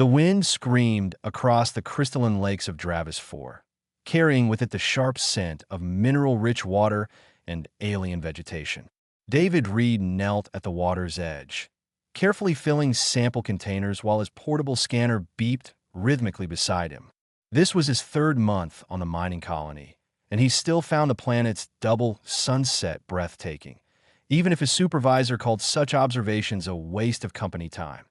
The wind screamed across the crystalline lakes of Dravis 4, carrying with it the sharp scent of mineral-rich water and alien vegetation. David Reed knelt at the water's edge, carefully filling sample containers while his portable scanner beeped rhythmically beside him. This was his third month on the mining colony, and he still found the planet's double sunset breathtaking, even if his supervisor called such observations a waste of company time.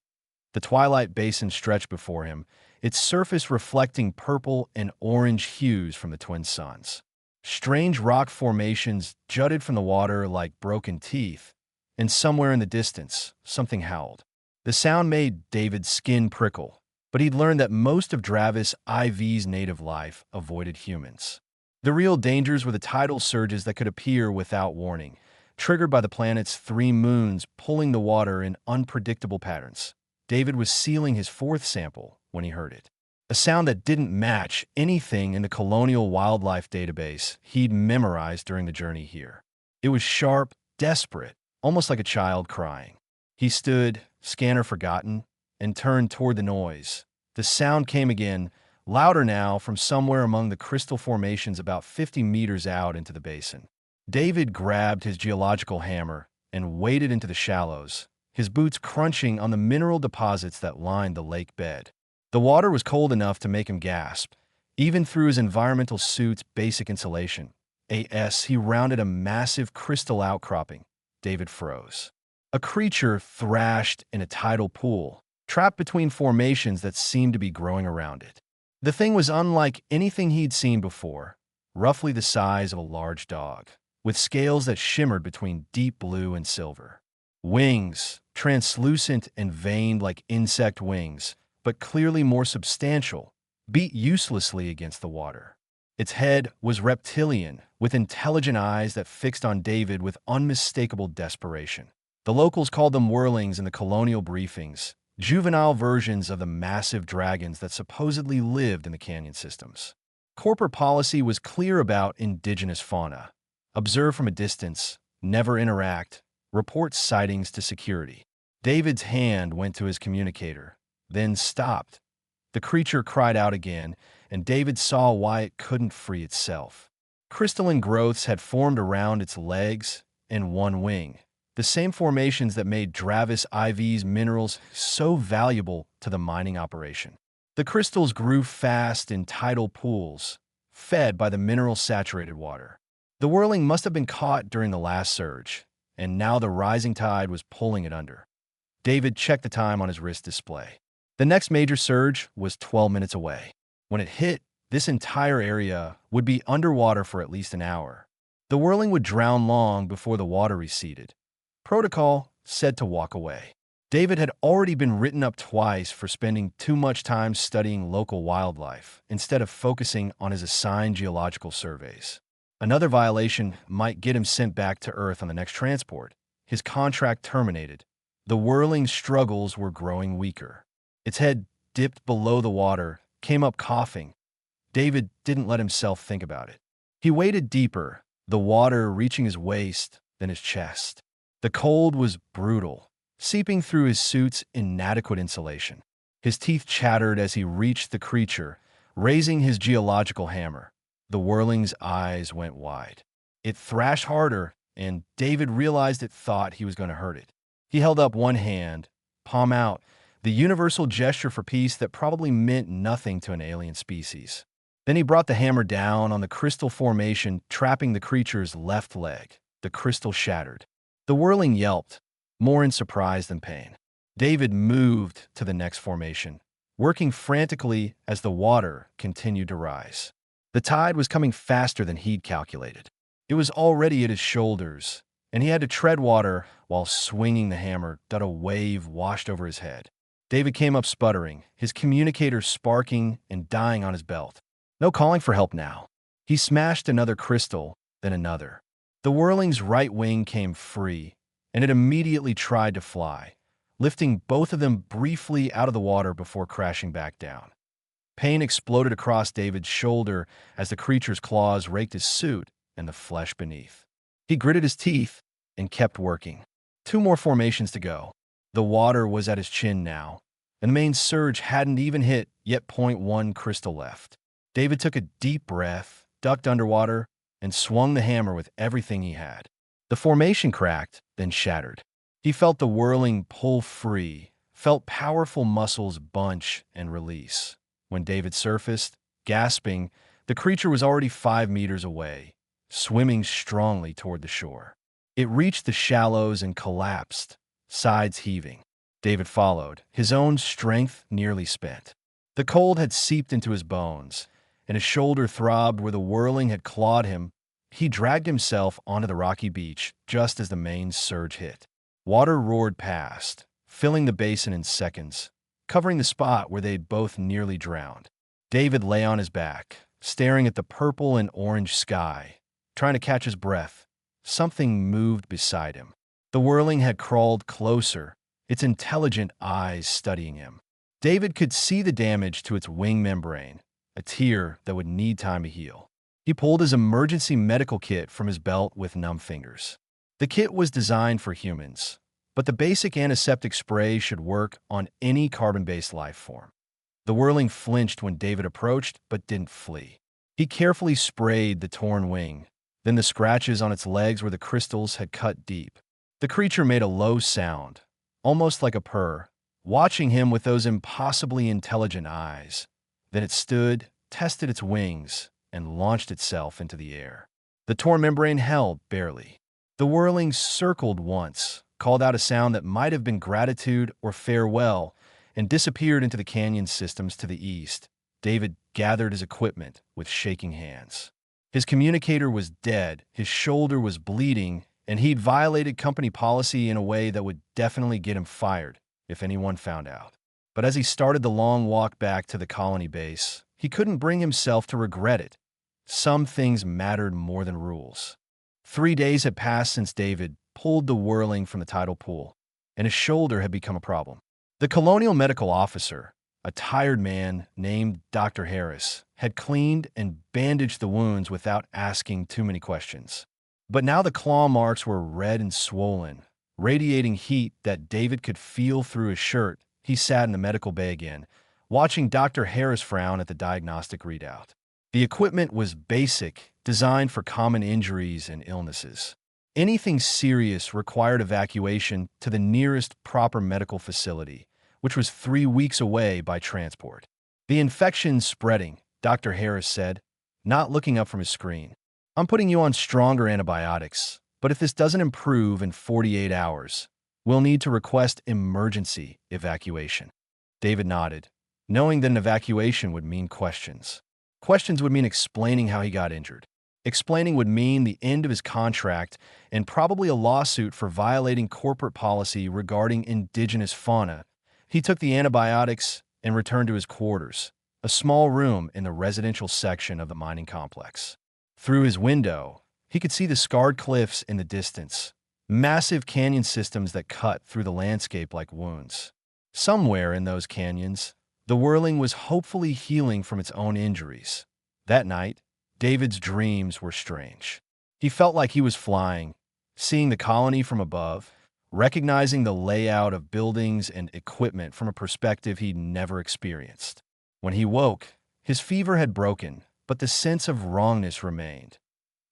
The twilight basin stretched before him, its surface reflecting purple and orange hues from the twin suns. Strange rock formations jutted from the water like broken teeth, and somewhere in the distance, something howled. The sound made David's skin prickle, but he'd learned that most of Dravis IV's native life avoided humans. The real dangers were the tidal surges that could appear without warning, triggered by the planet's 3 moons pulling the water in unpredictable patterns. David was sealing his 4th sample when he heard it. A sound that didn't match anything in the colonial wildlife database he'd memorized during the journey here. It was sharp, desperate, almost like a child crying. He stood, scanner forgotten, and turned toward the noise. The sound came again, louder now from somewhere among the crystal formations about 50 meters out into the basin. David grabbed his geological hammer and waded into the shallows, his boots crunching on the mineral deposits that lined the lake bed. The water was cold enough to make him gasp, even through his environmental suit's basic insulation. As he rounded a massive crystal outcropping, David froze. A creature thrashed in a tidal pool, trapped between formations that seemed to be growing around it. The thing was unlike anything he'd seen before, roughly the size of a large dog, with scales that shimmered between deep blue and silver. Wings, translucent and veined like insect wings, but clearly more substantial, beat uselessly against the water. Its head was reptilian, with intelligent eyes that fixed on David with unmistakable desperation. The locals called them whirlings in the colonial briefings, juvenile versions of the massive dragons that supposedly lived in the canyon systems. Corporate policy was clear about indigenous fauna. Observe from a distance, never interact, report sightings to security. David's hand went to his communicator, then stopped. The creature cried out again, and David saw why it couldn't free itself. Crystalline growths had formed around its legs and one wing, the same formations that made Dravis IV's minerals so valuable to the mining operation. The crystals grew fast in tidal pools, fed by the mineral-saturated water. The whirling must have been caught during the last surge, and now the rising tide was pulling it under. David checked the time on his wrist display. The next major surge was 12 minutes away. When it hit, this entire area would be underwater for at least an hour. The whirling would drown long before the water receded. Protocol said to walk away. David had already been written up twice for spending too much time studying local wildlife instead of focusing on his assigned geological surveys. Another violation might get him sent back to Earth on the next transport. His contract terminated. The whirling's struggles were growing weaker. Its head dipped below the water, came up coughing. David didn't let himself think about it. He waded deeper, the water reaching his waist, then his chest. The cold was brutal, seeping through his suit's inadequate insulation. His teeth chattered as he reached the creature, raising his geological hammer. The whirling's eyes went wide. It thrashed harder, and David realized it thought he was going to hurt it. He held up one hand, palm out, the universal gesture for peace that probably meant nothing to an alien species. Then he brought the hammer down on the crystal formation, trapping the creature's left leg. The crystal shattered. The whirling yelped, more in surprise than pain. David moved to the next formation, working frantically as the water continued to rise. The tide was coming faster than he'd calculated. It was already at his shoulders, and he had to tread water while swinging the hammer that a wave washed over his head. David came up sputtering, his communicator sparking and dying on his belt. No calling for help now. He smashed another crystal, then another. The whirling's right wing came free, and it immediately tried to fly, lifting both of them briefly out of the water before crashing back down. Pain exploded across David's shoulder as the creature's claws raked his suit and the flesh beneath. He gritted his teeth and kept working. 2 more formations to go. The water was at his chin now, and the main surge hadn't even hit, yet point one crystal left. David took a deep breath, ducked underwater, and swung the hammer with everything he had. The formation cracked, then shattered. He felt the whirling pull free, felt powerful muscles bunch and release. When David surfaced, gasping, the creature was already 5 meters away, swimming strongly toward the shore. It reached the shallows and collapsed, sides heaving. David followed, his own strength nearly spent. The cold had seeped into his bones, and his shoulder throbbed where the whirling had clawed him. He dragged himself onto the rocky beach just as the main surge hit. Water roared past, filling the basin in seconds, covering the spot where they'd both nearly drowned. David lay on his back, staring at the purple and orange sky, trying to catch his breath. Something moved beside him. The whirling had crawled closer, its intelligent eyes studying him. David could see the damage to its wing membrane, a tear that would need time to heal. He pulled his emergency medical kit from his belt with numb fingers. The kit was designed for humans, but the basic antiseptic spray should work on any carbon-based life form. The whirling flinched when David approached, but didn't flee. He carefully sprayed the torn wing, then the scratches on its legs where the crystals had cut deep. The creature made a low sound, almost like a purr, watching him with those impossibly intelligent eyes. Then it stood, tested its wings, and launched itself into the air. The torn membrane held, barely. The whirling circled once, called out a sound that might have been gratitude or farewell, and disappeared into the canyon systems to the east. David gathered his equipment with shaking hands. His communicator was dead, his shoulder was bleeding, and he'd violated company policy in a way that would definitely get him fired if anyone found out. But as he started the long walk back to the colony base, he couldn't bring himself to regret it. Some things mattered more than rules. 3 days had passed since David pulled the whirling from the tidal pool, and his shoulder had become a problem. The colonial medical officer, a tired man named Dr. Harris, had cleaned and bandaged the wounds without asking too many questions. But now the claw marks were red and swollen, radiating heat that David could feel through his shirt. He sat in the medical bay again, watching Dr. Harris frown at the diagnostic readout. The equipment was basic, designed for common injuries and illnesses. Anything serious required evacuation to the nearest proper medical facility, which was 3 weeks away by transport. The infection's spreading, Dr. Harris said, not looking up from his screen. I'm putting you on stronger antibiotics, but if this doesn't improve in 48 hours, we'll need to request emergency evacuation. David nodded, knowing that an evacuation would mean questions. Questions would mean explaining how he got injured. Explaining would mean the end of his contract and probably a lawsuit for violating corporate policy regarding indigenous fauna. He took the antibiotics and returned to his quarters, a small room in the residential section of the mining complex. Through his window, he could see the scarred cliffs in the distance, massive canyon systems that cut through the landscape like wounds. Somewhere in those canyons, the whirling was hopefully healing from its own injuries. That night, David's dreams were strange. He felt like he was flying, seeing the colony from above, recognizing the layout of buildings and equipment from a perspective he'd never experienced. When he woke, his fever had broken, but the sense of wrongness remained.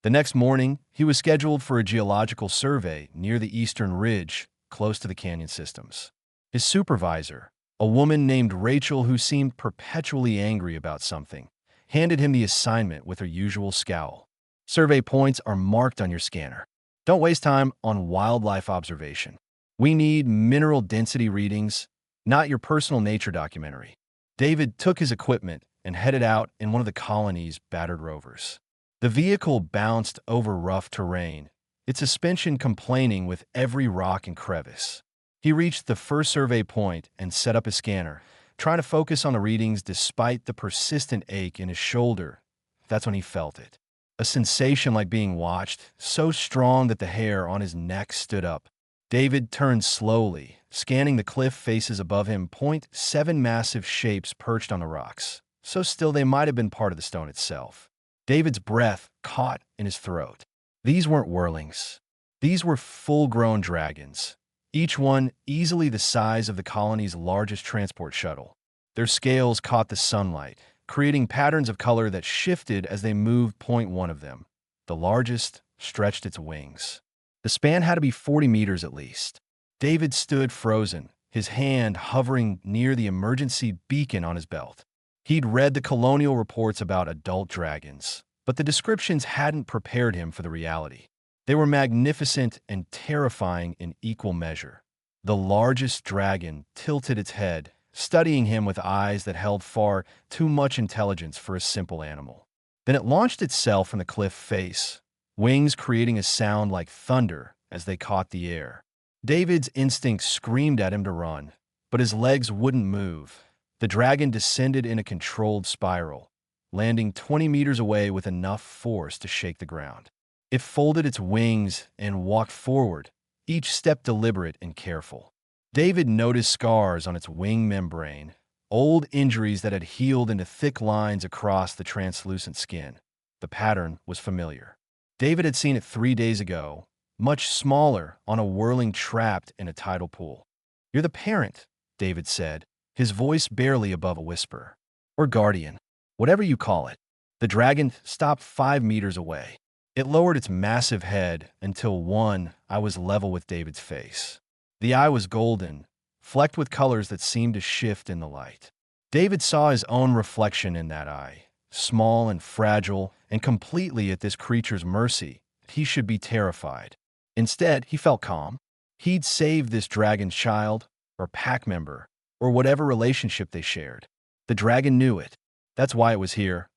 The next morning, he was scheduled for a geological survey near the eastern ridge, close to the canyon systems. His supervisor, a woman named Rachel who seemed perpetually angry about something, handed him the assignment with her usual scowl. Survey points are marked on your scanner. Don't waste time on wildlife observation. We need mineral density readings, not your personal nature documentary. David took his equipment and headed out in one of the colony's battered rovers. The vehicle bounced over rough terrain, its suspension complaining with every rock and crevice. He reached the first survey point and set up his scanner, trying to focus on the readings despite the persistent ache in his shoulder. That's when he felt it. A sensation like being watched, so strong that the hair on his neck stood up. David turned slowly, scanning the cliff faces above him. 7 massive shapes perched on the rocks, so still they might have been part of the stone itself. David's breath caught in his throat. These weren't whirlings. These were full-grown dragons, each one easily the size of the colony's largest transport shuttle. Their scales caught the sunlight, creating patterns of color that shifted as they moved. Point one of them, the largest, stretched its wings. The span had to be 40 meters at least. David stood frozen, his hand hovering near the emergency beacon on his belt. He'd read the colonial reports about adult dragons, but the descriptions hadn't prepared him for the reality. They were magnificent and terrifying in equal measure. The largest dragon tilted its head, studying him with eyes that held far too much intelligence for a simple animal. Then it launched itself from the cliff face, wings creating a sound like thunder as they caught the air. David's instinct screamed at him to run, but his legs wouldn't move. The dragon descended in a controlled spiral, landing 20 meters away with enough force to shake the ground. It folded its wings and walked forward, each step deliberate and careful. David noticed scars on its wing membrane, old injuries that had healed into thick lines across the translucent skin. The pattern was familiar. David had seen it 3 days ago, much smaller, on a whirling trapped in a tidal pool. "You're the parent," David said, his voice barely above a whisper. "Or guardian, whatever you call it." The dragon stopped 5 meters away. It lowered its massive head until one eye was level with David's face. The eye was golden, flecked with colors that seemed to shift in the light. David saw his own reflection in that eye, small and fragile and completely at this creature's mercy. He should be terrified. Instead, he felt calm. He'd saved this dragon's child, or pack member, or whatever relationship they shared. The dragon knew it. That's why it was here.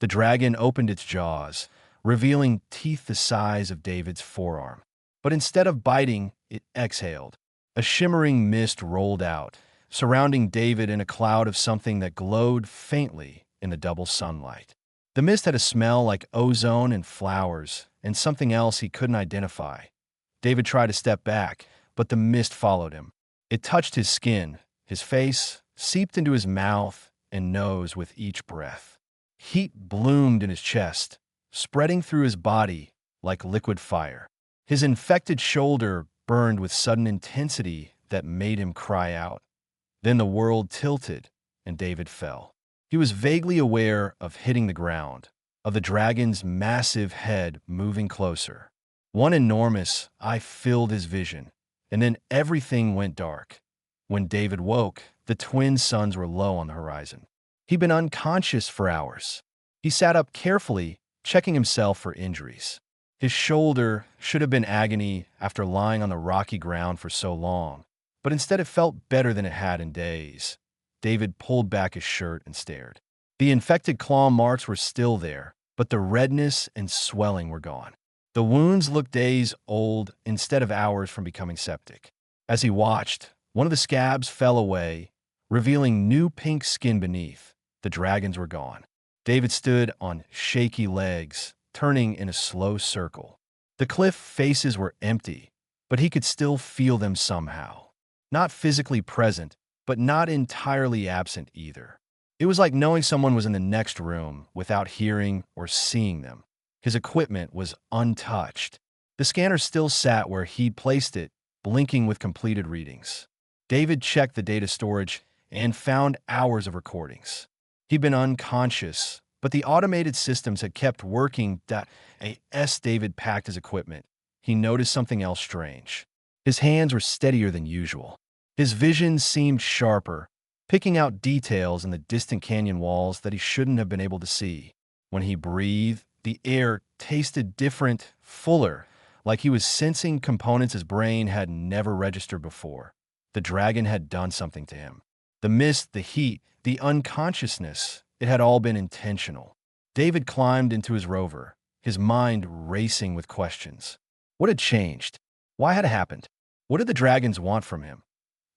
The dragon opened its jaws, revealing teeth the size of David's forearm. But instead of biting, it exhaled. A shimmering mist rolled out, surrounding David in a cloud of something that glowed faintly in the double sunlight. The mist had a smell like ozone and flowers, and something else he couldn't identify. David tried to step back, but the mist followed him. It touched his skin, his face, seeped into his mouth and nose with each breath. Heat bloomed in his chest, spreading through his body like liquid fire. His infected shoulder burned with sudden intensity that made him cry out. Then the world tilted, and David fell. He was vaguely aware of hitting the ground, of the dragon's massive head moving closer. One enormous eye filled his vision, and then everything went dark. When David woke, the twin suns were low on the horizon. He'd been unconscious for hours. He sat up carefully, checking himself for injuries. His shoulder should have been agony after lying on the rocky ground for so long, but instead it felt better than it had in days. David pulled back his shirt and stared. The infected claw marks were still there, but the redness and swelling were gone. The wounds looked days old instead of hours from becoming septic. As he watched, one of the scabs fell away, revealing new pink skin beneath. The dragons were gone. David stood on shaky legs, turning in a slow circle. The cliff faces were empty, but he could still feel them somehow. Not physically present, but not entirely absent either. It was like knowing someone was in the next room without hearing or seeing them. His equipment was untouched. The scanner still sat where he'd placed it, blinking with completed readings. David checked the data storage and found hours of recordings. He'd been unconscious, but the automated systems had kept working. As David packed his equipment, he noticed something else strange. His hands were steadier than usual. His vision seemed sharper, picking out details in the distant canyon walls that he shouldn't have been able to see. When he breathed, the air tasted different, fuller, like he was sensing components his brain had never registered before. The dragon had done something to him. The mist, the heat, the unconsciousness, it had all been intentional. David climbed into his rover, his mind racing with questions. What had changed? Why had it happened? What did the dragons want from him?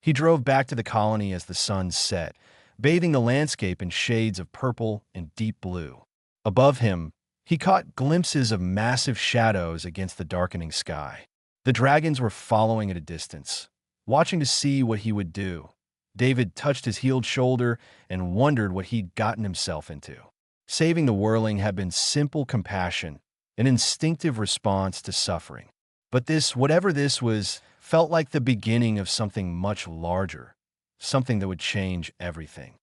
He drove back to the colony as the sun set, bathing the landscape in shades of purple and deep blue. Above him, he caught glimpses of massive shadows against the darkening sky. The dragons were following at a distance, watching to see what he would do. David touched his healed shoulder and wondered what he'd gotten himself into. Saving the whirling had been simple compassion, an instinctive response to suffering. But this, whatever this was, felt like the beginning of something much larger, something that would change everything.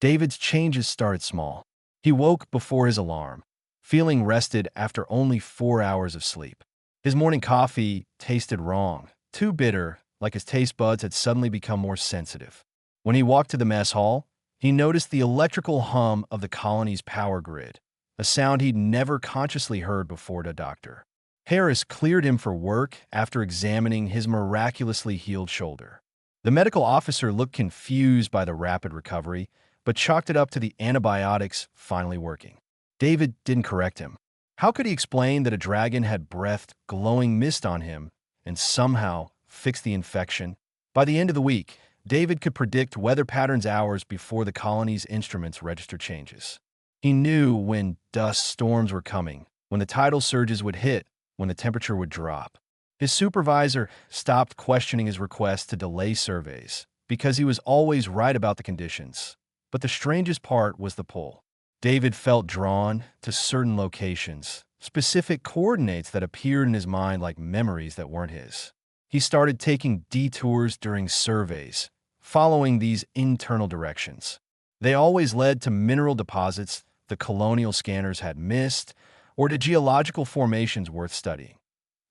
David's changes started small. He woke before his alarm, feeling rested after only 4 hours of sleep. His morning coffee tasted wrong, too bitter, like his taste buds had suddenly become more sensitive. When he walked to the mess hall, he noticed the electrical hum of the colony's power grid, a sound he'd never consciously heard before. The doctor, Harris, cleared him for work after examining his miraculously healed shoulder. The medical officer looked confused by the rapid recovery, but chalked it up to the antibiotics finally working. David didn't correct him. How could he explain that a dragon had breathed glowing mist on him and somehow fixed the infection? By the end of the week, David could predict weather patterns hours before the colony's instruments registered changes. He knew when dust storms were coming, when the tidal surges would hit, when the temperature would drop. His supervisor stopped questioning his request to delay surveys because he was always right about the conditions. But the strangest part was the pull. David felt drawn to certain locations, specific coordinates that appeared in his mind like memories that weren't his. He started taking detours during surveys, following these internal directions. They always led to mineral deposits the colonial scanners had missed, or to geological formations worth studying.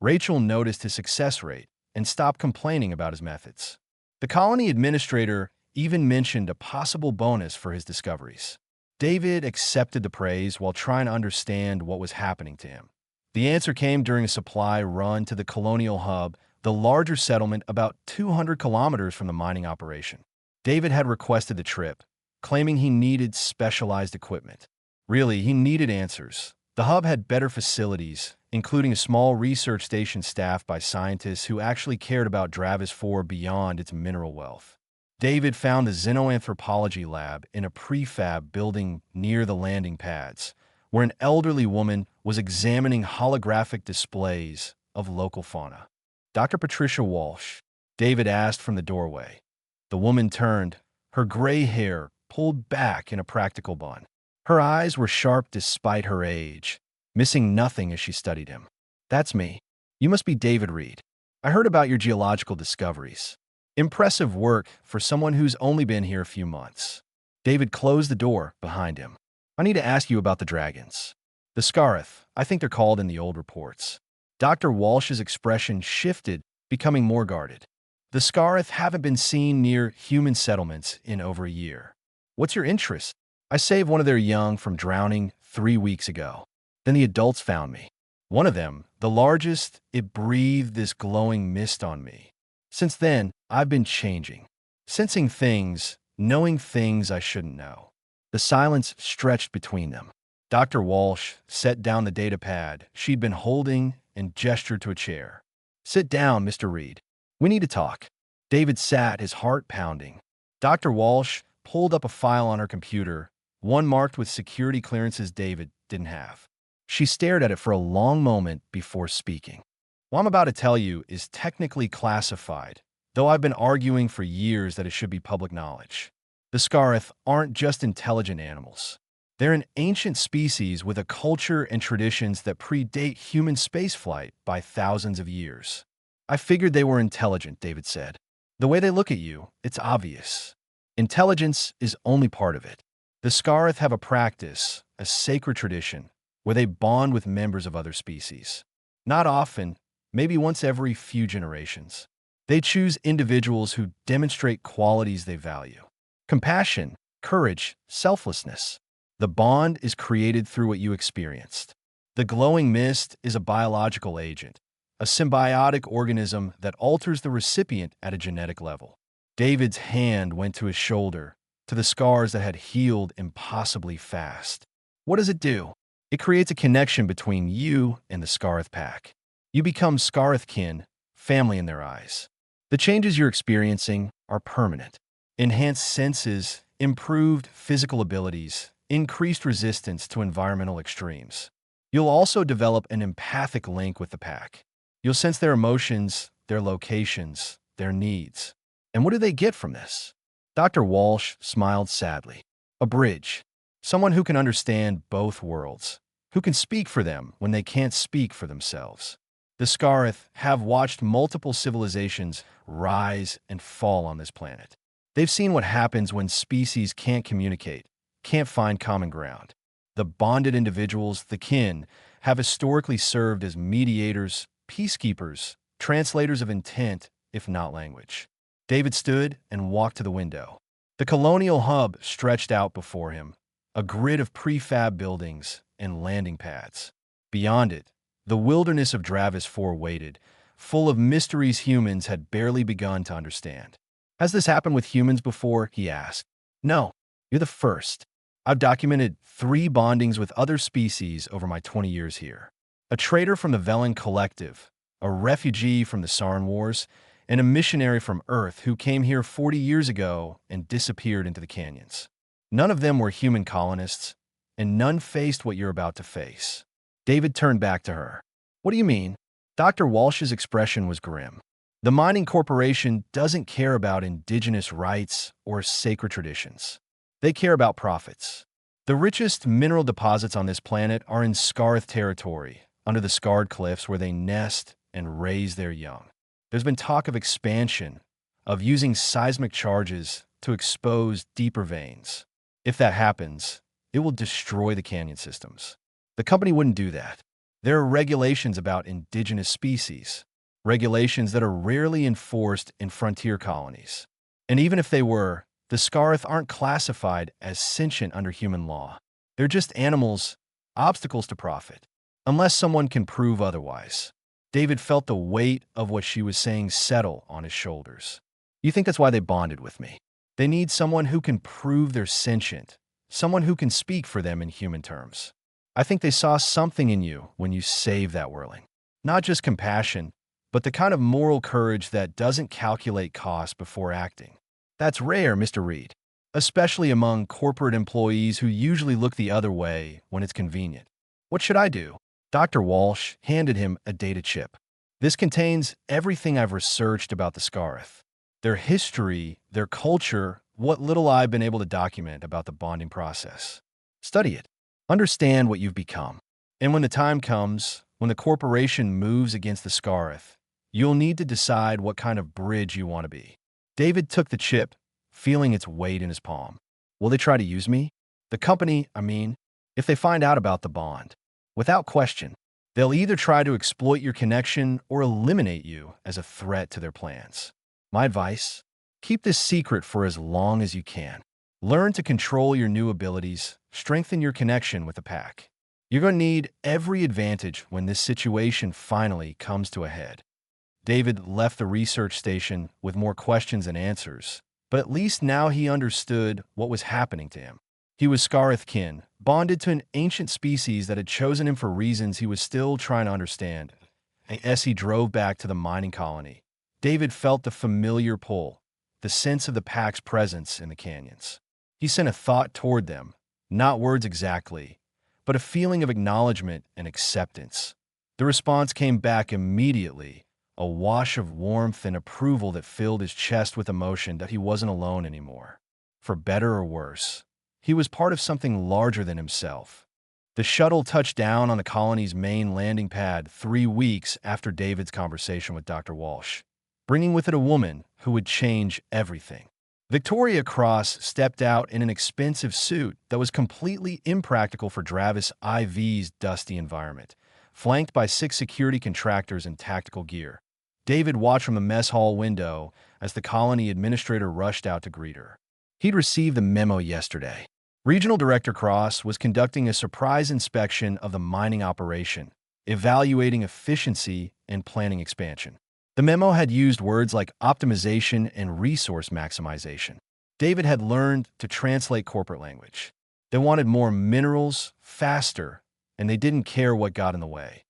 Rachel noticed his success rate and stopped complaining about his methods. The colony administrator even mentioned a possible bonus for his discoveries. David accepted the praise while trying to understand what was happening to him. The answer came during a supply run to the colonial hub, the larger settlement about 200 kilometers from the mining operation. David had requested the trip, claiming he needed specialized equipment. Really, he needed answers. The hub had better facilities, including a small research station staffed by scientists who actually cared about Dravis 4 beyond its mineral wealth. David found the xenoanthropology lab in a prefab building near the landing pads, where an elderly woman was examining holographic displays of local fauna. "Dr. Patricia Walsh," David asked from the doorway. The woman turned, her gray hair pulled back in a practical bun. Her eyes were sharp despite her age, missing nothing as she studied him. "That's me. You must be David Reed. I heard about your geological discoveries. Impressive work for someone who's only been here a few months." David closed the door behind him. "I need to ask you about the dragons. The Scarith, I think they're called in the old reports." Dr. Walsh's expression shifted, becoming more guarded. "The Scarith haven't been seen near human settlements in over a year. What's your interest?" "I saved one of their young from drowning 3 weeks ago. Then the adults found me. One of them, the largest, it breathed this glowing mist on me. Since then, I've been changing, sensing things, knowing things I shouldn't know." The silence stretched between them. Dr. Walsh set down the data pad she'd been holding and gestured to a chair. "Sit down, Mr. Reed. We need to talk." David sat, his heart pounding. Dr. Walsh pulled up a file on her computer, one marked with security clearances David didn't have. She stared at it for a long moment before speaking. "What I'm about to tell you is technically classified, though I've been arguing for years that it should be public knowledge. The Scarith aren't just intelligent animals. They're an ancient species with a culture and traditions that predate human spaceflight by thousands of years." "I figured they were intelligent," David said. "The way they look at you, it's obvious. Intelligence is only part of it. The Scarith have a practice, a sacred tradition, where they bond with members of other species. Not often, maybe once every few generations. They choose individuals who demonstrate qualities they value: compassion, courage, selflessness. The bond is created through what you experienced. The glowing mist is a biological agent, a symbiotic organism that alters the recipient at a genetic level." David's hand went to his shoulder, to the scars that had healed impossibly fast. "What does it do?" "It creates a connection between you and the Scarith pack. You become Scarithkin, family in their eyes. The changes you're experiencing are permanent. Enhanced senses, improved physical abilities, increased resistance to environmental extremes. You'll also develop an empathic link with the pack. You'll sense their emotions, their locations, their needs. And what do they get from this?" Dr. Walsh smiled sadly. "A bridge. Someone who can understand both worlds, who can speak for them when they can't speak for themselves." The Scarith have watched multiple civilizations rise and fall on this planet. They've seen what happens when species can't communicate, can't find common ground. The bonded individuals, the kin, have historically served as mediators, peacekeepers, translators of intent, if not language. David stood and walked to the window. The colonial hub stretched out before him, a grid of prefab buildings and landing pads. Beyond it, the wilderness of Dravis 4 waited, full of mysteries humans had barely begun to understand. Has this happened with humans before? He asked. No, you're the first. I've documented 3 bondings with other species over my 20 years here. A trader from the Velen Collective, a refugee from the Sarin Wars, and a missionary from Earth who came here 40 years ago and disappeared into the canyons. None of them were human colonists, and none faced what you're about to face. David turned back to her. What do you mean? Dr. Walsh's expression was grim. The mining corporation doesn't care about indigenous rights or sacred traditions. They care about profits. The richest mineral deposits on this planet are in Scarith territory, under the scarred cliffs where they nest and raise their young. There's been talk of expansion, of using seismic charges to expose deeper veins. If that happens, it will destroy the canyon systems. The company wouldn't do that. There are regulations about indigenous species, regulations that are rarely enforced in frontier colonies. And even if they were, the Scarith aren't classified as sentient under human law. They're just animals, obstacles to profit, unless someone can prove otherwise. David felt the weight of what she was saying settle on his shoulders. You think that's why they bonded with me? They need someone who can prove they're sentient, someone who can speak for them in human terms. I think they saw something in you when you saved that whirling. Not just compassion, but the kind of moral courage that doesn't calculate cost before acting. That's rare, Mr. Reed, especially among corporate employees who usually look the other way when it's convenient. What should I do? Dr. Walsh handed him a data chip. This contains everything I've researched about the Scarith. Their history, their culture, what little I've been able to document about the bonding process. Study it. Understand what you've become. And when the time comes, when the corporation moves against the Scarith, you'll need to decide what kind of bridge you want to be. David took the chip, feeling its weight in his palm. Will they try to use me? The company, if they find out about the bond. Without question, they'll either try to exploit your connection or eliminate you as a threat to their plans. My advice? Keep this secret for as long as you can. Learn to control your new abilities, strengthen your connection with the pack. You're going to need every advantage when this situation finally comes to a head. David left the research station with more questions than answers, but at least now he understood what was happening to him. He was Scarith kin, bonded to an ancient species that had chosen him for reasons he was still trying to understand. As he drove back to the mining colony, David felt the familiar pull, the sense of the pack's presence in the canyons. He sent a thought toward them, not words exactly, but a feeling of acknowledgement and acceptance. The response came back immediately, a wash of warmth and approval that filled his chest with emotion that he wasn't alone anymore. For better or worse, he was part of something larger than himself. The shuttle touched down on the colony's main landing pad 3 weeks after David's conversation with Dr. Walsh, bringing with it a woman who would change everything. Victoria Cross stepped out in an expensive suit that was completely impractical for Dravis IV's dusty environment, flanked by 6 security contractors in tactical gear. David watched from the mess hall window as the colony administrator rushed out to greet her. He'd received the memo yesterday. Regional Director Cross was conducting a surprise inspection of the mining operation, evaluating efficiency and planning expansion. The memo had used words like optimization and resource maximization. David had learned to translate corporate language. They wanted more minerals, faster, and they didn't care what got in the way.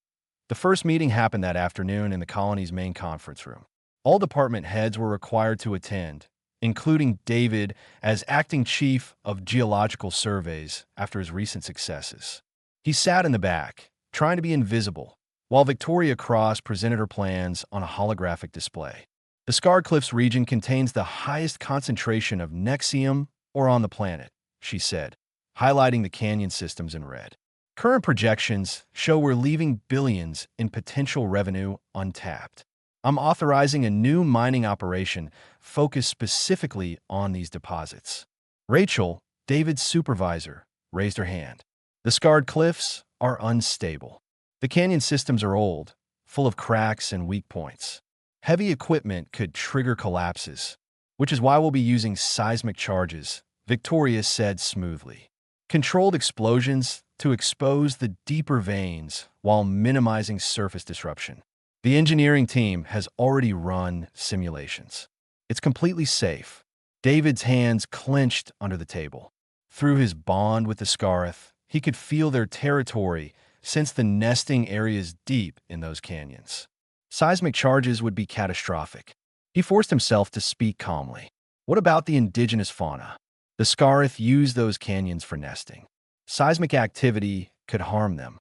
The first meeting happened that afternoon in the colony's main conference room. All department heads were required to attend, including David as acting chief of geological surveys after his recent successes. He sat in the back, trying to be invisible, while Victoria Cross presented her plans on a holographic display. The Scarred Cliffs region contains the highest concentration of Nexium ore on the planet, she said, highlighting the canyon systems in red. Current projections show we're leaving billions in potential revenue untapped. I'm authorizing a new mining operation focused specifically on these deposits. Rachel, David's supervisor, raised her hand. The scarred cliffs are unstable. The canyon systems are old, full of cracks and weak points. Heavy equipment could trigger collapses, which is why we'll be using seismic charges, Victoria said smoothly. Controlled explosions to expose the deeper veins while minimizing surface disruption. The engineering team has already run simulations. It's completely safe. David's hands clenched under the table. Through his bond with the Scarith, he could feel their territory since the nesting areas deep in those canyons. Seismic charges would be catastrophic. He forced himself to speak calmly. What about the indigenous fauna? The Scarith use those canyons for nesting. Seismic activity could harm them.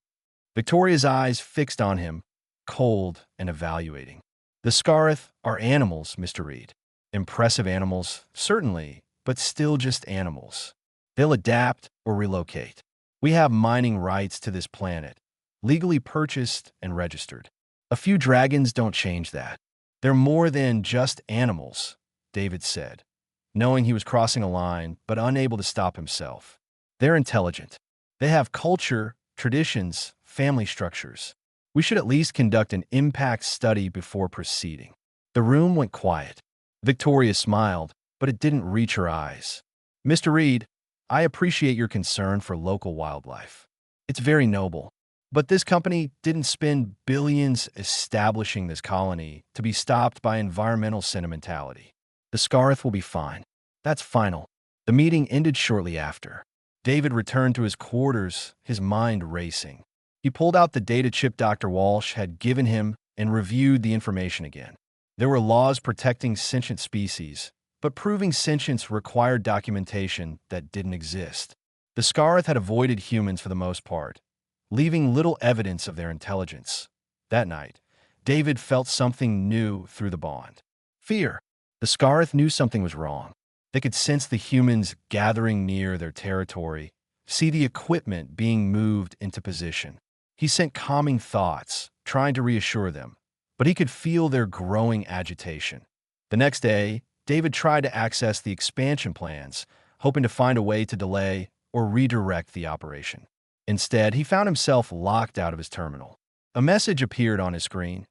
Victoria's eyes fixed on him, cold and evaluating. The Scarith are animals, Mr. Reed. Impressive animals, certainly, but still just animals. They'll adapt or relocate. We have mining rights to this planet, legally purchased and registered. A few dragons don't change that. They're more than just animals, David said, knowing he was crossing a line but unable to stop himself. They're intelligent. They have culture, traditions, family structures. We should at least conduct an impact study before proceeding. The room went quiet. Victoria smiled, but it didn't reach her eyes. Mr. Reed, I appreciate your concern for local wildlife. It's very noble. But this company didn't spend billions establishing this colony to be stopped by environmental sentimentality. The Scarith will be fine. That's final. The meeting ended shortly after. David returned to his quarters, his mind racing. He pulled out the data chip Dr. Walsh had given him and reviewed the information again. There were laws protecting sentient species, but proving sentience required documentation that didn't exist. The Scarith had avoided humans for the most part, leaving little evidence of their intelligence. That night, David felt something new through the bond. Fear. The Scarith knew something was wrong. They could sense the humans gathering near their territory, see the equipment being moved into position. He sent calming thoughts, trying to reassure them, but he could feel their growing agitation. The next day, David tried to access the expansion plans, hoping to find a way to delay or redirect the operation. Instead, he found himself locked out of his terminal. A message appeared on his screen.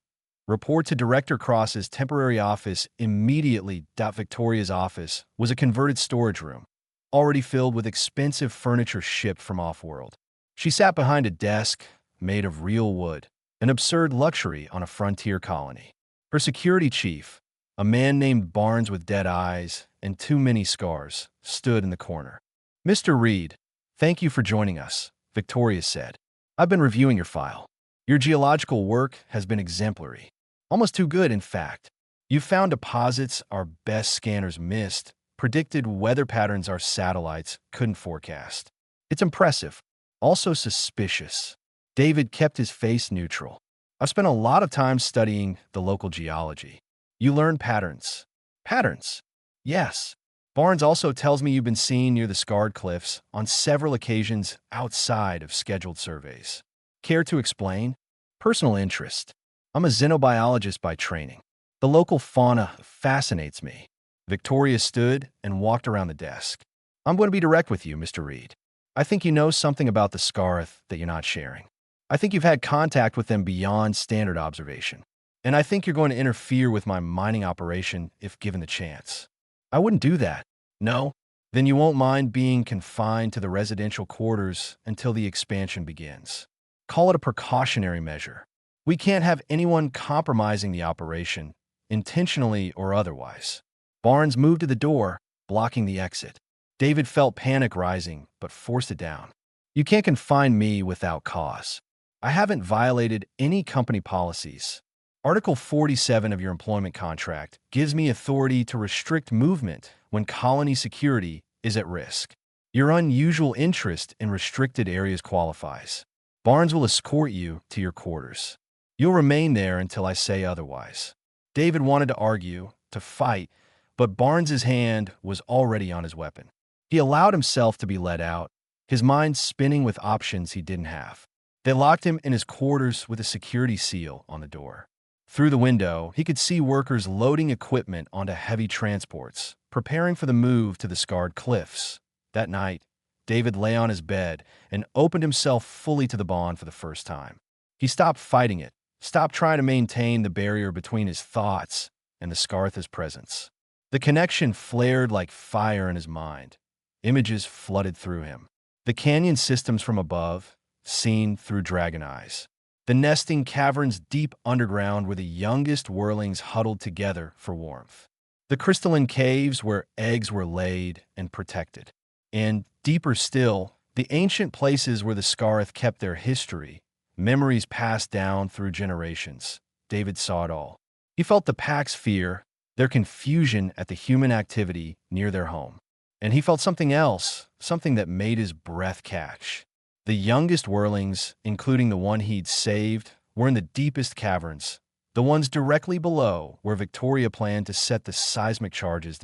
Report to Director Cross's temporary office immediately. Victoria's office was a converted storage room, already filled with expensive furniture shipped from off-world. She sat behind a desk made of real wood, an absurd luxury on a frontier colony. Her security chief, a man named Barnes with dead eyes and too many scars, stood in the corner. Mr. Reed, thank you for joining us, Victoria said. I've been reviewing your file. Your geological work has been exemplary. Almost too good, in fact. You've found deposits our best scanners missed, predicted weather patterns our satellites couldn't forecast. It's impressive, also suspicious. David kept his face neutral. I've spent a lot of time studying the local geology. You learn patterns. Patterns? Yes. Barnes also tells me you've been seen near the scarred cliffs on several occasions outside of scheduled surveys. Care to explain? Personal interest. I'm a xenobiologist by training. The local fauna fascinates me. Victoria stood and walked around the desk. I'm going to be direct with you, Mr. Reed. I think you know something about the Scarith that you're not sharing. I think you've had contact with them beyond standard observation. And I think you're going to interfere with my mining operation if given the chance. I wouldn't do that. No? Then you won't mind being confined to the residential quarters until the expansion begins. Call it a precautionary measure. We can't have anyone compromising the operation, intentionally or otherwise. Barnes moved to the door, blocking the exit. David felt panic rising, but forced it down. You can't confine me without cause. I haven't violated any company policies. Article 47 of your employment contract gives me authority to restrict movement when colony security is at risk. Your unusual interest in restricted areas qualifies. Barnes will escort you to your quarters. You'll remain there until I say otherwise. David wanted to argue, to fight, but Barnes's hand was already on his weapon. He allowed himself to be led out, his mind spinning with options he didn't have. They locked him in his quarters with a security seal on the door. Through the window, he could see workers loading equipment onto heavy transports, preparing for the move to the scarred cliffs. That night, David lay on his bed and opened himself fully to the bond for the first time. He stopped fighting it, stopped trying to maintain the barrier between his thoughts and the Scarith's presence. The connection flared like fire in his mind. Images flooded through him. The canyon systems from above, seen through dragon eyes. The nesting caverns deep underground where the youngest whirlings huddled together for warmth. The crystalline caves where eggs were laid and protected. And, deeper still, the ancient places where the Scarith kept their history, memories passed down through generations. David saw it all. He felt the pack's fear, their confusion at the human activity near their home. And he felt something else, something that made his breath catch. The youngest whirlings, including the one he'd saved, were in the deepest caverns, the ones directly below where Victoria planned to set the seismic charges.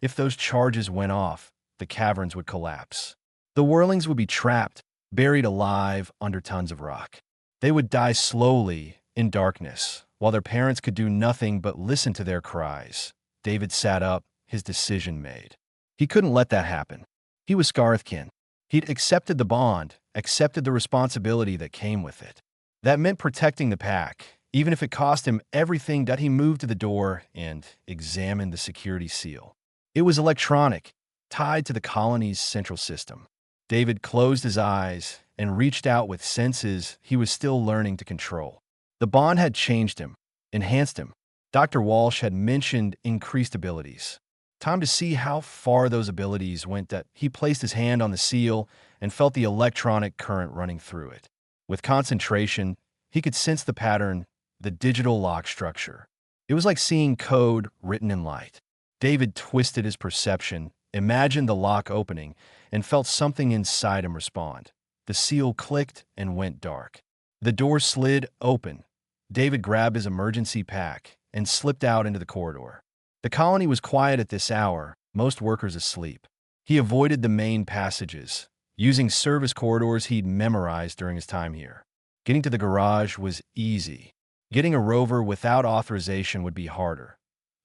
If those charges went off, the caverns would collapse. The whirlings would be trapped, buried alive under tons of rock. They would die slowly in darkness, while their parents could do nothing but listen to their cries. David sat up, his decision made. He couldn't let that happen. He was Scarithkin. He'd accepted the bond, accepted the responsibility that came with it. That meant protecting the pack, even if it cost him everything. That he moved to the door and examined the security seal. It was electronic, tied to the colony's central system. David closed his eyes and reached out with senses he was still learning to control. The bond had changed him, enhanced him. Dr. Walsh had mentioned increased abilities. Time to see how far those abilities went. That he placed his hand on the seal and felt the electronic current running through it. With concentration, he could sense the pattern, the digital lock structure. It was like seeing code written in light. David twisted his perception, imagined the lock opening, and felt something inside him respond. The seal clicked and went dark. The door slid open. David grabbed his emergency pack and slipped out into the corridor. The colony was quiet at this hour, most workers asleep. He avoided the main passages, using service corridors he'd memorized during his time here. Getting to the garage was easy. Getting a rover without authorization would be harder,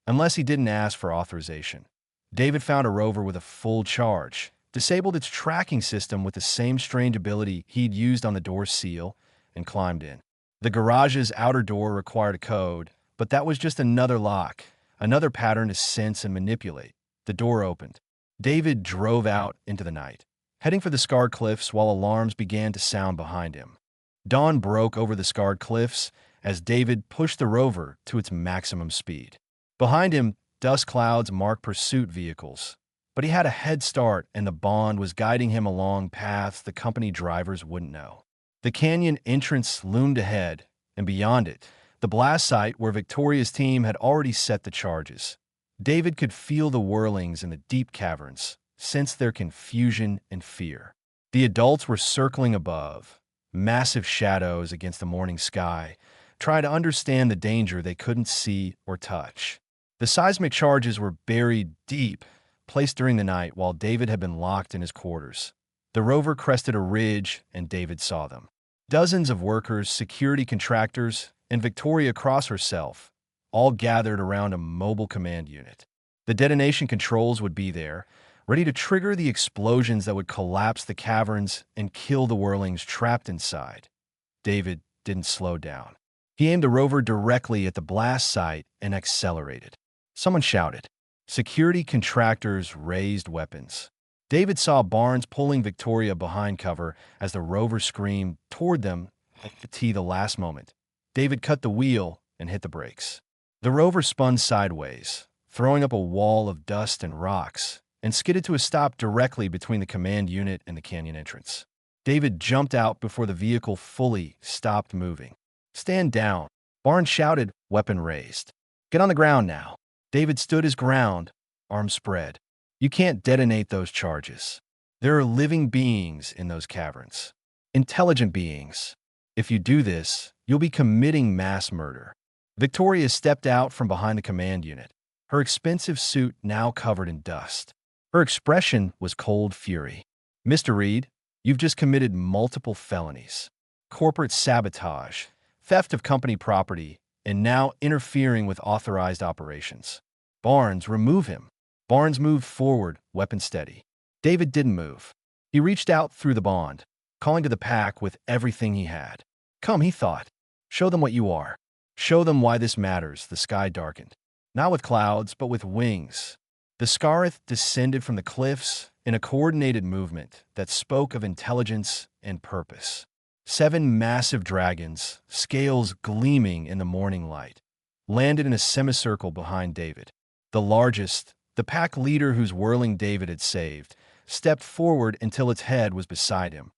unless he didn't ask for authorization. David found a rover with a full charge, disabled its tracking system with the same strange ability he'd used on the door seal, and climbed in. The garage's outer door required a code, but that was just another lock, another pattern to sense and manipulate. The door opened. David drove out into the night, heading for the scarred cliffs while alarms began to sound behind him. Dawn broke over the scarred cliffs as David pushed the rover to its maximum speed. Behind him, dust clouds marked pursuit vehicles. But he had a head start, and the bond was guiding him along paths the company drivers wouldn't know. The canyon entrance loomed ahead, and beyond it, the blast site where Victoria's team had already set the charges. David could feel the whirlings in the deep caverns, sense their confusion and fear. The adults were circling above, massive shadows against the morning sky, trying to understand the danger they couldn't see or touch. The seismic charges were buried deep, placed during the night while David had been locked in his quarters. The rover crested a ridge, and David saw them. Dozens of workers, security contractors, and Victoria Cross herself, all gathered around a mobile command unit. The detonation controls would be there, ready to trigger the explosions that would collapse the caverns and kill the whirlings trapped inside. David didn't slow down. He aimed the rover directly at the blast site and accelerated. Someone shouted. Security contractors raised weapons. David saw Barnes pulling Victoria behind cover as the rover screamed toward them at the last moment. David cut the wheel and hit the brakes. The rover spun sideways, throwing up a wall of dust and rocks, and skidded to a stop directly between the command unit and the canyon entrance. David jumped out before the vehicle fully stopped moving. "Stand down," Barnes shouted, weapon raised. "Get on the ground now." David stood his ground, arms spread. "You can't detonate those charges. There are living beings in those caverns. Intelligent beings. If you do this, you'll be committing mass murder." Victoria stepped out from behind the command unit, her expensive suit now covered in dust. Her expression was cold fury. "Mr. Reed, You've just committed multiple felonies: corporate sabotage, theft of company property, and now interfering with authorized operations. Barnes, remove him. Barnes moved forward, weapon steady. David didn't move. He reached out through the bond, calling to the pack with everything he had. Come, he thought. Show them what you are. Show them why this matters. The sky darkened. Not with clouds, but with wings. The Scarith descended from the cliffs in a coordinated movement that spoke of intelligence and purpose. 7 massive dragons, scales gleaming in the morning light, landed in a semicircle behind David. The largest, the pack leader whose whirling David had saved, stepped forward until its head was beside him.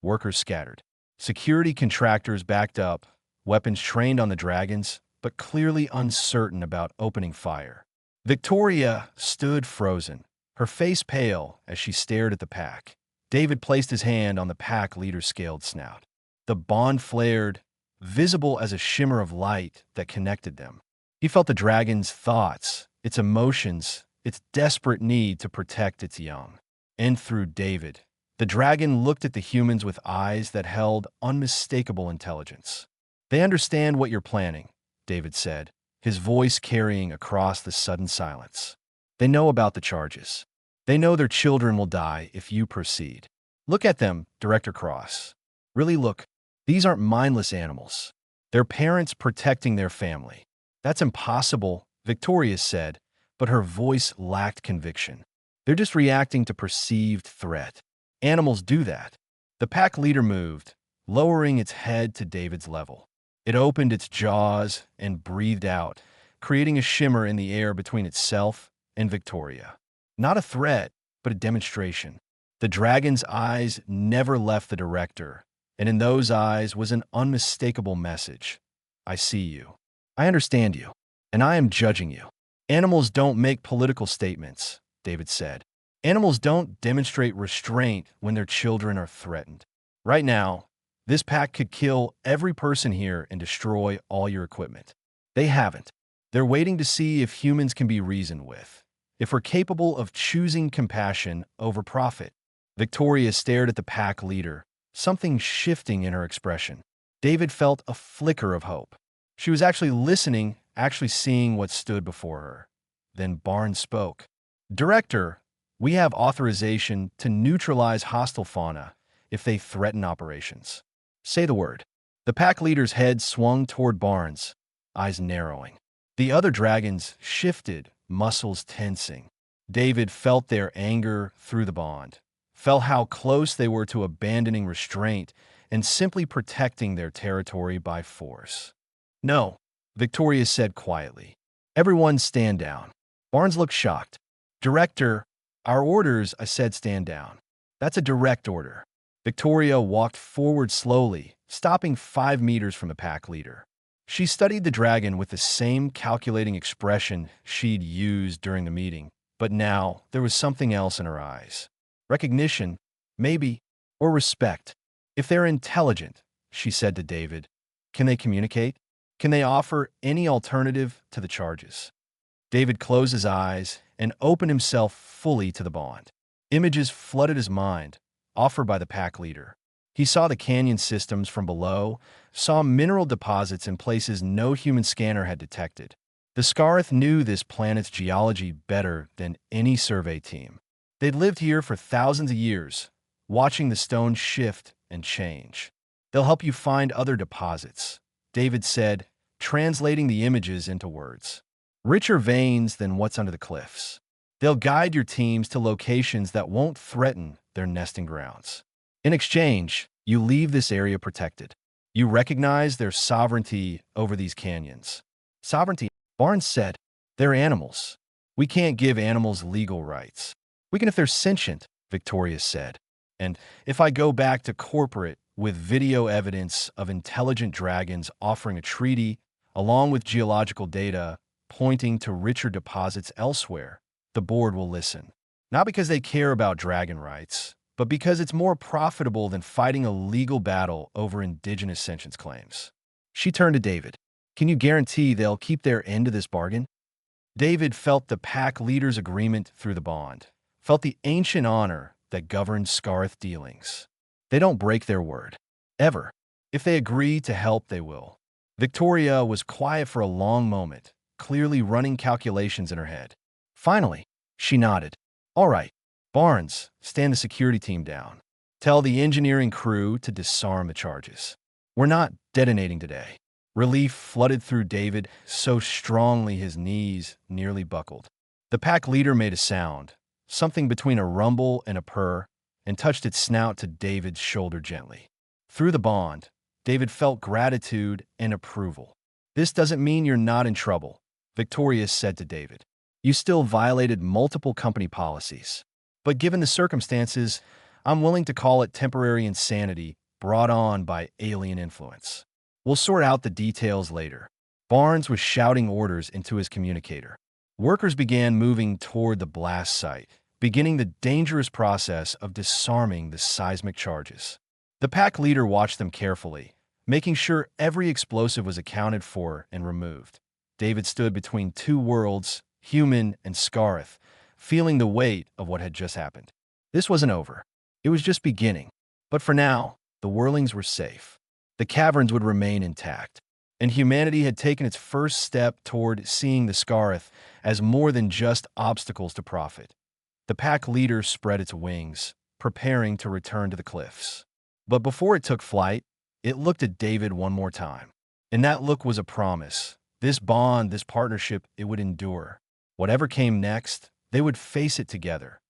Workers scattered. Security contractors backed up, weapons trained on the dragons, but clearly uncertain about opening fire. Victoria stood frozen, her face pale as she stared at the pack. David placed his hand on the pack leader's scaled snout. The bond flared, visible as a shimmer of light that connected them. He felt the dragon's thoughts, its emotions, its desperate need to protect its young. And through David, the dragon looked at the humans with eyes that held unmistakable intelligence. They understand what you're planning, David said, his voice carrying across the sudden silence. They know about the charges. They know their children will die if you proceed. Look at them, Director Cross. Really look. These aren't mindless animals. They're parents protecting their family. That's impossible, Victoria said, but her voice lacked conviction. They're just reacting to perceived threat. Animals do that. The pack leader moved, lowering its head to David's level. It opened its jaws and breathed out, creating a shimmer in the air between itself and Victoria. Not a threat, but a demonstration. The dragon's eyes never left the director, and in those eyes was an unmistakable message. I see you. I understand you, and I am judging you. Animals don't make political statements, David said. Animals don't demonstrate restraint when their children are threatened. Right now, this pack could kill every person here and destroy all your equipment. They haven't. They're waiting to see if humans can be reasoned with, if we're capable of choosing compassion over profit. Victoria stared at the pack leader, something shifting in her expression. David felt a flicker of hope. She was actually listening, actually seeing what stood before her. Then Barnes spoke. Director, we have authorization to neutralize hostile fauna if they threaten operations. Say the word. The pack leader's head swung toward Barnes, eyes narrowing. The other dragons shifted, muscles tensing. David felt their anger through the bond, felt how close they were to abandoning restraint and simply protecting their territory by force. No, Victoria said quietly. Everyone stand down. Barnes looked shocked. Director, our orders, I said stand down. That's a direct order. Victoria walked forward slowly, stopping 5 meters from the pack leader. She studied the dragon with the same calculating expression she'd used during the meeting, but now there was something else in her eyes. Recognition, maybe, or respect. If they're intelligent, she said to David, can they communicate? Can they offer any alternative to the charges? David closed his eyes and opened himself fully to the bond. Images flooded his mind, offered by the pack leader. He saw the canyon systems from below, saw mineral deposits in places no human scanner had detected. The Scarith knew this planet's geology better than any survey team. They'd lived here for thousands of years, watching the stones shift and change. They'll help you find other deposits, David said, translating the images into words. Richer veins than what's under the cliffs. They'll guide your teams to locations that won't threaten their nesting grounds. In exchange, you leave this area protected. You recognize their sovereignty over these canyons. Sovereignty, Barnes said, they're animals. We can't give animals legal rights. We can if they're sentient, Victoria said. And if I go back to corporate with video evidence of intelligent dragons offering a treaty, along with geological data pointing to richer deposits elsewhere, the board will listen. Not because they care about dragon rights, but because it's more profitable than fighting a legal battle over indigenous sentience claims. She turned to David. Can you guarantee they'll keep their end of this bargain? David felt the pack leader's agreement through the bond, felt the ancient honor that governed Scarith dealings. They don't break their word. Ever. If they agree to help, they will. Victoria was quiet for a long moment, clearly running calculations in her head. Finally, she nodded. All right, Barnes, stand the security team down. Tell the engineering crew to disarm the charges. We're not detonating today. Relief flooded through David so strongly his knees nearly buckled. The pack leader made a sound, something between a rumble and a purr, and touched its snout to David's shoulder gently. Through the bond, David felt gratitude and approval. This doesn't mean you're not in trouble, Victoria said to David. You still violated multiple company policies. But given the circumstances, I'm willing to call it temporary insanity brought on by alien influence. We'll sort out the details later. Barnes was shouting orders into his communicator. Workers began moving toward the blast site, beginning the dangerous process of disarming the seismic charges. The pack leader watched them carefully, making sure every explosive was accounted for and removed. David stood between two worlds, human and Scarith, feeling the weight of what had just happened. This wasn't over. It was just beginning. But for now, the whirlings were safe. The caverns would remain intact, and humanity had taken its first step toward seeing the Scarith as more than just obstacles to profit. The pack leader spread its wings, preparing to return to the cliffs. But before it took flight, it looked at David one more time. And that look was a promise. This bond, this partnership, it would endure. Whatever came next, they would face it together.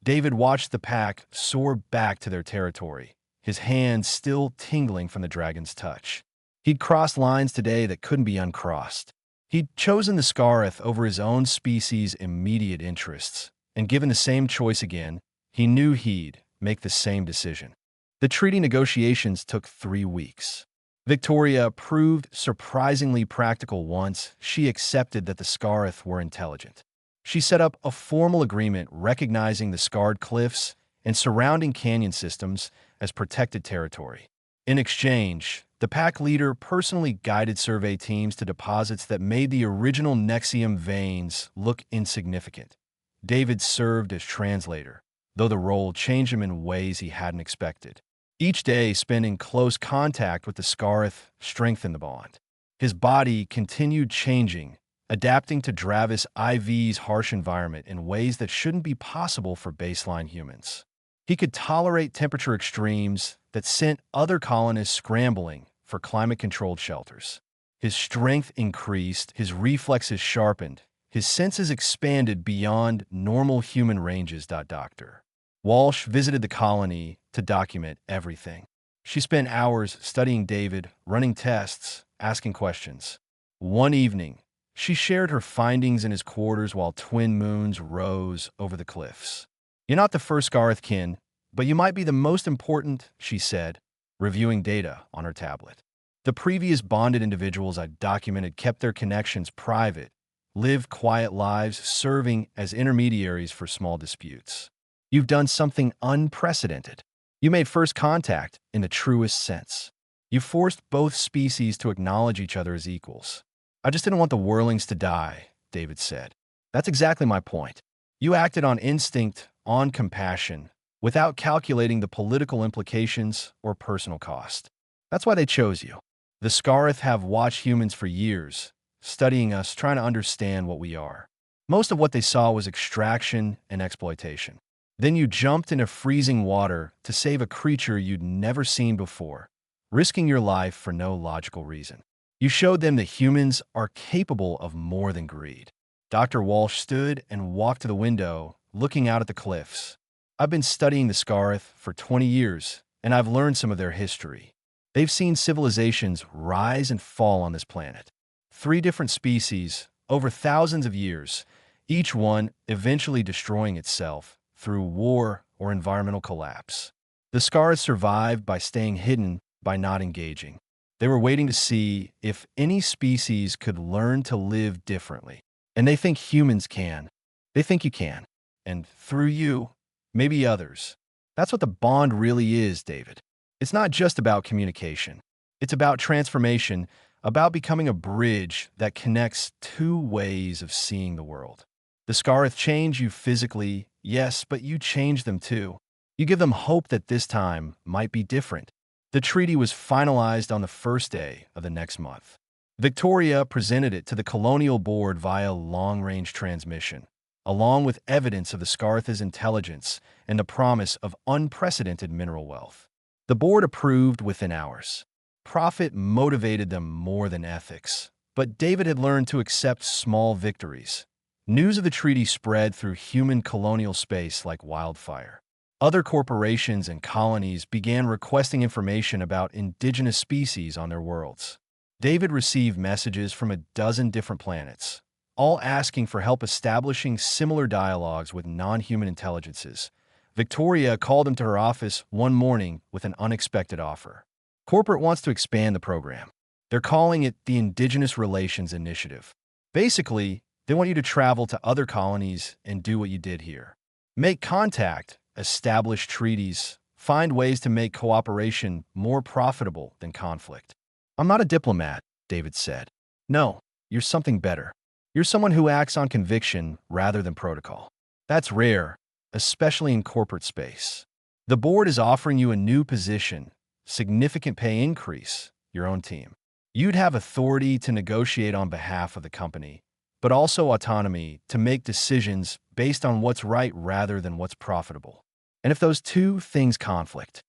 David watched the pack soar back to their territory, his hands still tingling from the dragon's touch. He'd crossed lines today that couldn't be uncrossed. He'd chosen the Scarith over his own species' immediate interests, and given the same choice again, he knew he'd make the same decision. The treaty negotiations took 3 weeks. Victoria proved surprisingly practical once she accepted that the Scarith were intelligent. She set up a formal agreement recognizing the scarred cliffs and surrounding canyon systems as protected territory. In exchange, the pack leader personally guided survey teams to deposits that made the original Nexium veins look insignificant. David served as translator, though the role changed him in ways he hadn't expected. Each day spent in close contact with the Scarith strengthened the bond. His body continued changing, adapting to Dravis IV's harsh environment in ways that shouldn't be possible for baseline humans. He could tolerate temperature extremes that sent other colonists scrambling for climate-controlled shelters. His strength increased, his reflexes sharpened, his senses expanded beyond normal human ranges. Dr. Walsh visited the colony to document everything. She spent hours studying David, running tests, asking questions. One evening, she shared her findings in his quarters while twin moons rose over the cliffs. You're not the first Scarith kin, but you might be the most important, she said, reviewing data on her tablet. The previous bonded individuals I documented kept their connections private, lived quiet lives serving as intermediaries for small disputes. You've done something unprecedented. You made first contact in the truest sense. You forced both species to acknowledge each other as equals. I just didn't want the whirlings to die, David said. That's exactly my point. You acted on instinct, on compassion, without calculating the political implications or personal cost. That's why they chose you. The Scarith have watched humans for years, studying us, trying to understand what we are. Most of what they saw was extraction and exploitation. Then you jumped into freezing water to save a creature you'd never seen before, risking your life for no logical reason. You showed them that humans are capable of more than greed. Dr. Walsh stood and walked to the window, looking out at the cliffs. I've been studying the Scarith for 20 years, and I've learned some of their history. They've seen civilizations rise and fall on this planet. 3 different species, over thousands of years, each one eventually destroying itself through war or environmental collapse. The Scarith survived by staying hidden, by not engaging. They were waiting to see if any species could learn to live differently. And they think humans can. They think you can. And through you, maybe others. That's what the bond really is, David. It's not just about communication. It's about transformation, about becoming a bridge that connects 2 ways of seeing the world. The Scarith change you physically, yes, but you change them too. You give them hope that this time might be different. The treaty was finalized on the first day of the next month. Victoria presented it to the colonial board via long-range transmission, along with evidence of the Scarith's intelligence and the promise of unprecedented mineral wealth. The board approved within hours. Profit motivated them more than ethics, but David had learned to accept small victories. News of the treaty spread through human colonial space like wildfire. Other corporations and colonies began requesting information about indigenous species on their worlds. David received messages from a dozen different planets, all asking for help establishing similar dialogues with non-human intelligences. Victoria called him to her office one morning with an unexpected offer. Corporate wants to expand the program. They're calling it the Indigenous Relations Initiative. Basically, they want you to travel to other colonies and do what you did here. Make contact, establish treaties, find ways to make cooperation more profitable than conflict. I'm not a diplomat, David said. No, you're something better. You're someone who acts on conviction rather than protocol. That's rare, especially in corporate space. The board is offering you a new position, significant pay increase, your own team. You'd have authority to negotiate on behalf of the company, but also autonomy to make decisions based on what's right rather than what's profitable. And if those two things conflict,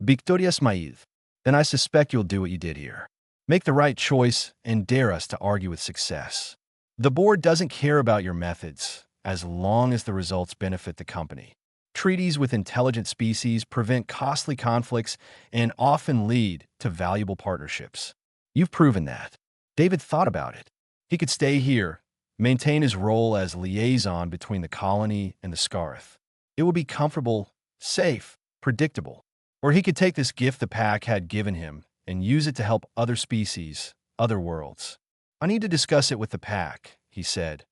Victoria smiled, then I suspect you'll do what you did here. Make the right choice and dare us to argue with success. The board doesn't care about your methods as long as the results benefit the company. Treaties with intelligent species prevent costly conflicts and often lead to valuable partnerships. You've proven that. David thought about it. He could stay here, maintain his role as liaison between the colony and the Scarith. It would be comfortable, safe, predictable. Or he could take this gift the pack had given him and use it to help other species, other worlds. I need to discuss it with the pack, he said.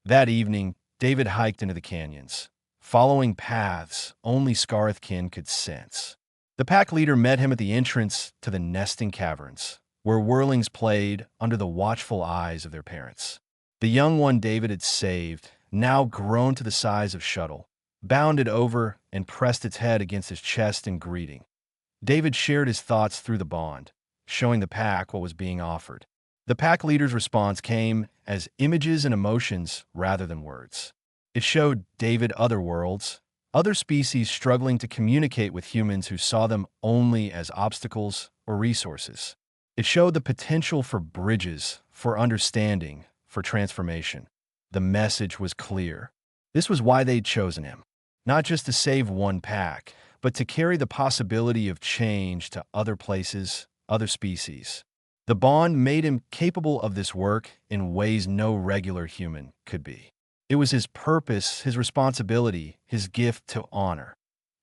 That evening, David hiked into the canyons, following paths only Scarith kin could sense. The pack leader met him at the entrance to the nesting caverns, where whirlings played under the watchful eyes of their parents. The young one David had saved, now grown to the size of Shuttle, bounded over and pressed its head against his chest in greeting. David shared his thoughts through the bond, showing the pack what was being offered. The pack leader's response came as images and emotions rather than words. It showed David other worlds, other species struggling to communicate with humans who saw them only as obstacles or resources. It showed the potential for bridges, for understanding, for transformation. The message was clear. This was why they'd chosen him. Not just to save one pack, but to carry the possibility of change to other places, other species. The bond made him capable of this work in ways no regular human could be. It was his purpose, his responsibility, his gift to honor.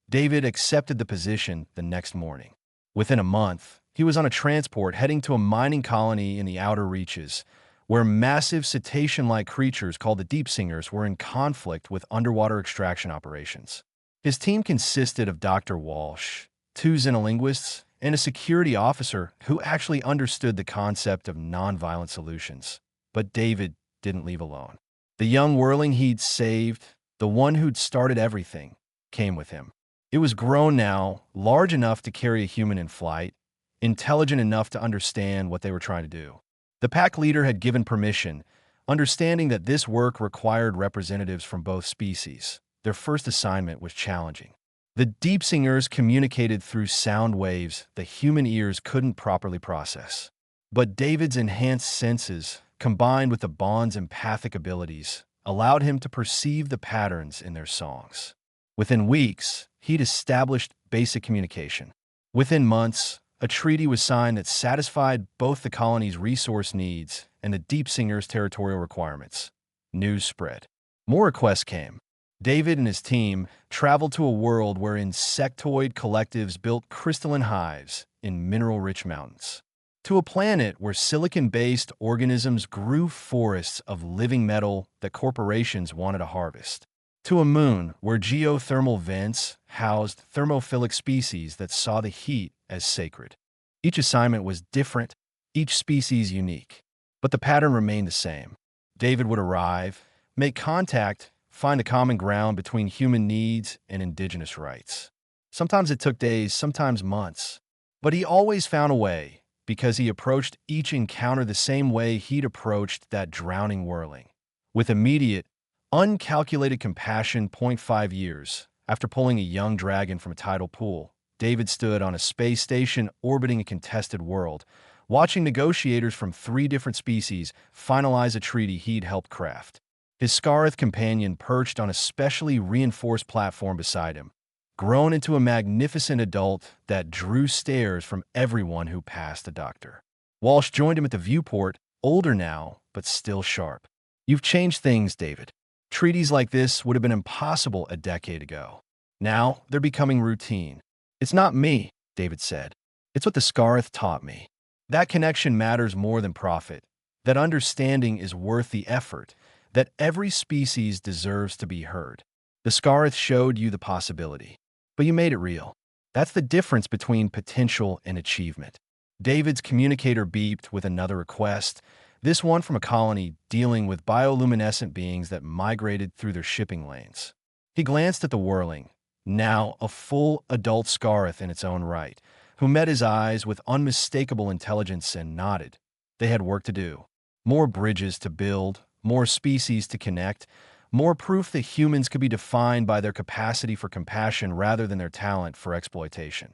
David accepted the position the next morning. Within a month, he was on a transport heading to a mining colony in the outer reaches, where massive cetacean-like creatures called the Deep Singers were in conflict with underwater extraction operations. His team consisted of Dr. Walsh, two xenolinguists, and a security officer who actually understood the concept of nonviolent solutions. But David didn't leave alone. The young whirling he'd saved, the one who'd started everything, came with him. It was grown now, large enough to carry a human in flight, intelligent enough to understand what they were trying to do. The pack leader had given permission, understanding that this work required representatives from both species. Their first assignment was challenging. The Deep Singers communicated through sound waves the human ears couldn't properly process. But David's enhanced senses, combined with the bond's empathic abilities, allowed him to perceive the patterns in their songs. Within weeks, he'd established basic communication. Within months, a treaty was signed that satisfied both the colony's resource needs and the Deep Singers' territorial requirements. News spread. More requests came. David and his team traveled to a world where insectoid collectives built crystalline hives in mineral-rich mountains. To a planet where silicon-based organisms grew forests of living metal that corporations wanted to harvest. To a moon where geothermal vents housed thermophilic species that saw the heat as sacred. Each assignment was different, each species unique, but the pattern remained the same. David would arrive, make contact, find a common ground between human needs and indigenous rights. Sometimes it took days, sometimes months. But he always found a way, because he approached each encounter the same way he'd approached that drowning whirling. With immediate, uncalculated compassion. 5 years after pulling a young dragon from a tidal pool, David stood on a space station orbiting a contested world, watching negotiators from 3 different species finalize a treaty he'd helped craft. His Scarith companion perched on a specially reinforced platform beside him, grown into a magnificent adult that drew stares from everyone who passed the doctor. Walsh joined him at the viewport, older now, but still sharp. "You've changed things, David. Treaties like this would have been impossible a decade ago. Now they're becoming routine." "It's not me," David said. "It's what the Scarith taught me. That connection matters more than profit. That understanding is worth the effort. That every species deserves to be heard. The Scarith showed you the possibility, but you made it real. That's the difference between potential and achievement." David's communicator beeped with another request, this one from a colony dealing with bioluminescent beings that migrated through their shipping lanes. He glanced at the whirling, now a full adult Scarith in its own right, who met his eyes with unmistakable intelligence and nodded. They had work to do. More bridges to build, more species to connect, more proof that humans could be defined by their capacity for compassion rather than their talent for exploitation.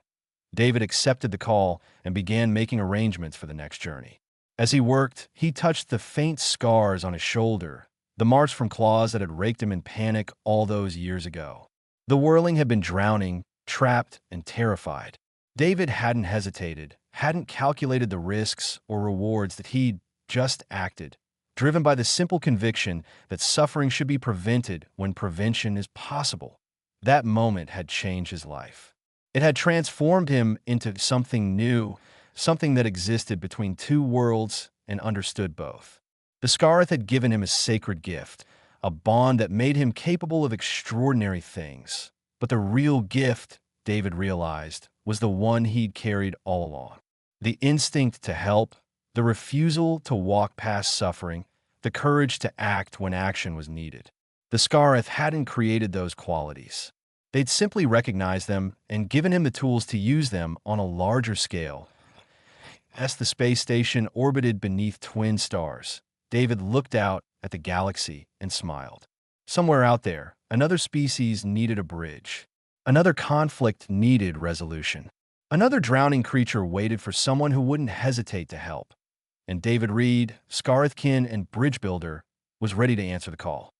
David accepted the call and began making arrangements for the next journey. As he worked, he touched the faint scars on his shoulder, the marks from claws that had raked him in panic all those years ago. The whirling had been drowning, trapped, and terrified. David hadn't hesitated, hadn't calculated the risks or rewards, that he'd just acted, driven by the simple conviction that suffering should be prevented when prevention is possible. That moment had changed his life. It had transformed him into something new, something that existed between 2 worlds and understood both. The Scarith had given him a sacred gift, a bond that made him capable of extraordinary things. But the real gift, David realized, was the one he'd carried all along. The instinct to help, the refusal to walk past suffering, the courage to act when action was needed. The Scarith hadn't created those qualities. They'd simply recognized them and given him the tools to use them on a larger scale. As the space station orbited beneath twin stars, David looked out at the galaxy and smiled. Somewhere out there, another species needed a bridge. Another conflict needed resolution. Another drowning creature waited for someone who wouldn't hesitate to help. And David Reed, Scarithkin and bridge builder, was ready to answer the call.